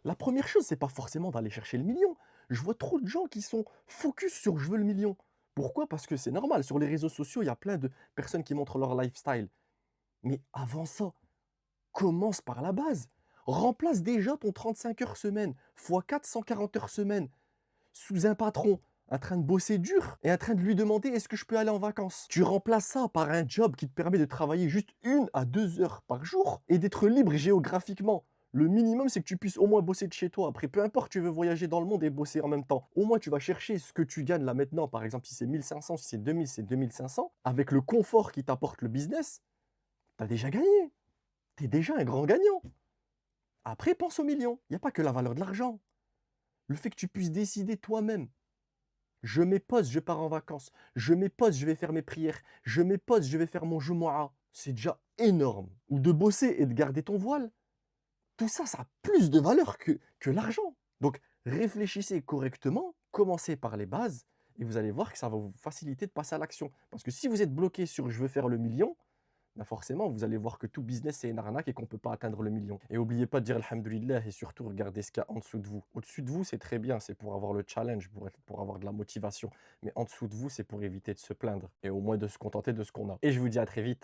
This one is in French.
La première chose, c'est pas forcément d'aller chercher le million. Je vois trop de gens qui sont focus sur je veux le million. Pourquoi? Parce que c'est normal. Sur les réseaux sociaux, il y a plein de personnes qui montrent leur lifestyle. Mais avant ça, commence par la base. Remplace déjà ton 35 heures semaine fois 4, 140 heures semaine sous un patron en train de bosser dur et en train de lui demander est-ce que je peux aller en vacances. Tu remplaces ça par un job qui te permet de travailler juste 1 à 2 heures par jour et d'être libre géographiquement. Le minimum, c'est que tu puisses au moins bosser de chez toi. Après, peu importe, tu veux voyager dans le monde et bosser en même temps. Au moins, tu vas chercher ce que tu gagnes là maintenant. Par exemple, si c'est 1500, si c'est 2000, c'est 2500. Avec le confort qui t'apporte le business, tu as déjà gagné. Tu es déjà un grand gagnant. Après, pense aux millions. Il n'y a pas que la valeur de l'argent. Le fait que tu puisses décider toi-même. Je mets pause, je pars en vacances. Je mets pause, je vais faire mes prières. Je mets pause, je vais faire mon Jumu'ah. C'est déjà énorme. Ou de bosser et de garder ton voile. Tout ça, ça a plus de valeur que l'argent. Donc, réfléchissez correctement, commencez par les bases, et vous allez voir que ça va vous faciliter de passer à l'action. Parce que si vous êtes bloqué sur je veux faire le million, ben forcément, vous allez voir que tout business, c'est une arnaque et qu'on ne peut pas atteindre le million. Et n'oubliez pas de dire Alhamdulillah et surtout regardez ce qu'il y a en dessous de vous. Au-dessus de vous, c'est très bien, c'est pour avoir le challenge, pour avoir de la motivation. Mais en dessous de vous, c'est pour éviter de se plaindre et au moins de se contenter de ce qu'on a. Et je vous dis à très vite.